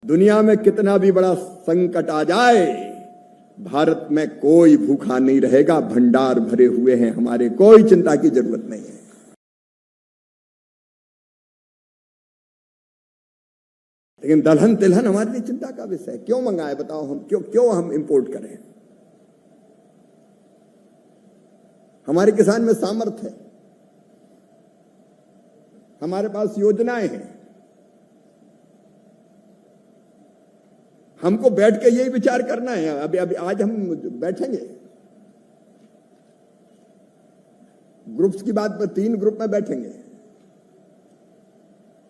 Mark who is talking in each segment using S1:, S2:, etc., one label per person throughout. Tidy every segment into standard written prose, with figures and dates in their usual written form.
S1: दुनिया में कितना भी बड़ा संकट आ जाए, भारत में कोई भूखा नहीं रहेगा, भंडार भरे हुए हैं हमारे, कोई चिंता की जरूरत नहीं है। लेकिन दलहन तिलहन हमारे लिए चिंता का विषय है। क्यों मंगाए बताओ, हम क्यों हम इंपोर्ट करें? हमारे किसान में सामर्थ्य है, हमारे पास योजनाएं हैं। हमको बैठ के यही विचार करना है। अभी आज हम बैठेंगे, ग्रुप्स की बात पर 3 ग्रुप में बैठेंगे,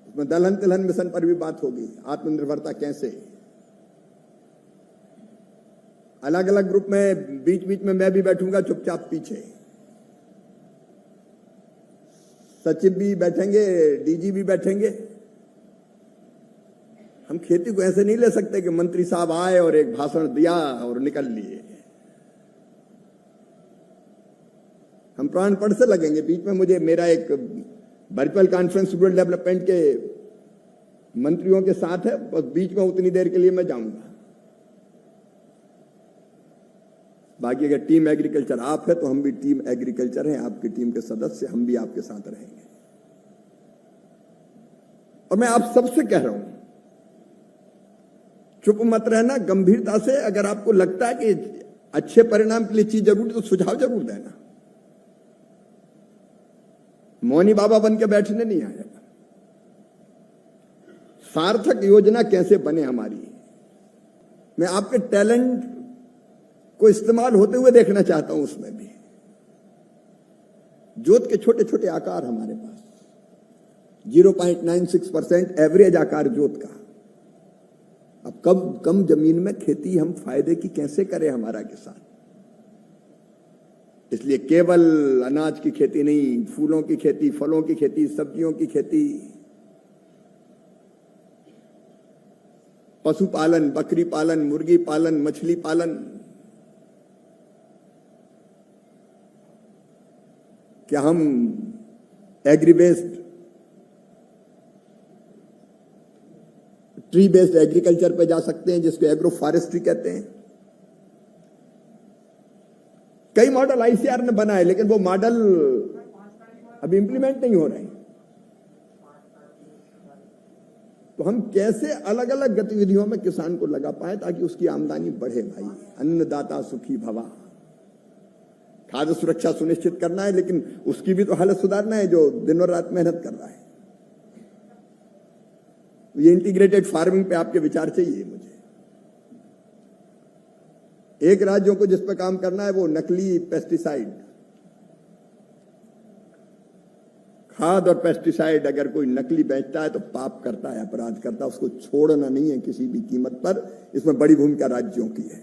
S1: उसमें दलहन तिलहन मिशन पर भी बात होगी, आत्मनिर्भरता कैसे। अलग अलग ग्रुप में बीच बीच में मैं भी बैठूंगा चुपचाप पीछे, सचिव भी बैठेंगे, डीजी भी बैठेंगे। हम खेती को ऐसे नहीं ले सकते कि मंत्री साहब आए और एक भाषण दिया और निकल लिए। हम प्राणपण से लगेंगे। बीच में मेरा एक वर्चुअल कॉन्फ्रेंस रूरल डेवलपमेंट के मंत्रियों के साथ है, बस बीच में उतनी देर के लिए मैं जाऊंगा। बाकी अगर टीम एग्रीकल्चर आप है तो हम भी टीम एग्रीकल्चर हैं, आपकी टीम के सदस्य, हम भी आपके साथ रहेंगे। और मैं आप सबसे कह रहा हूं, चुप मत रहना, गंभीरता से अगर आपको लगता है कि अच्छे परिणाम के लिए चीज जरूर तो सुझाव जरूर देना। मौनी बाबा बन के बैठने नहीं आएगा। सार्थक योजना कैसे बने हमारी, मैं आपके टैलेंट को इस्तेमाल होते हुए देखना चाहता हूं। उसमें भी जोत के छोटे छोटे आकार हमारे पास, 0.96% एवरेज आकार जोत का। अब कम जमीन में खेती हम फायदे की कैसे करें हमारा किसान। इसलिए केवल अनाज की खेती नहीं, फूलों की खेती, फलों की खेती, सब्जियों की खेती, पशुपालन, बकरी पालन, मुर्गी पालन, मछली पालन, क्या हम agri based, tree based agriculture पे जा सकते हैं, जिसको एग्रो फॉरेस्ट्री कहते हैं। कई मॉडल आईसीआर ने बनाए, लेकिन वो मॉडल अभी इंप्लीमेंट नहीं हो रहे हैं। तो हम कैसे अलग अलग गतिविधियों में किसान को लगा पाए ताकि उसकी आमदनी बढ़े। भाई, अन्नदाता सुखी भवा, खाद्य सुरक्षा सुनिश्चित करना है, लेकिन उसकी भी तो हालत सुधारना है जो दिन और रात मेहनत कर रहा है। ये इंटीग्रेटेड फार्मिंग पे आपके विचार चाहिए मुझे। एक राज्यों को जिस पर काम करना है वो नकली पेस्टिसाइड, खाद और पेस्टिसाइड, अगर कोई नकली बेचता है तो पाप करता है, अपराध करता है, उसको छोड़ना नहीं है किसी भी कीमत पर। इसमें बड़ी भूमिका राज्यों की है।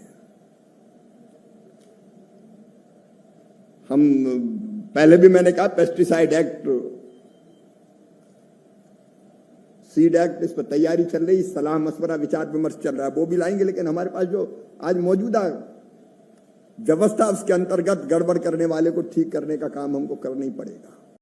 S1: हम पहले भी मैंने कहा पेस्टिसाइड एक्ट, सीड एक्ट, इस पर तैयारी चल रही, सलाह मशवरा विचार विमर्श चल रहा है, वो भी लाएंगे। लेकिन हमारे पास जो आज मौजूदा व्यवस्था, उसके अंतर्गत गड़बड़ करने वाले को ठीक करने का काम हमको करना ही पड़ेगा।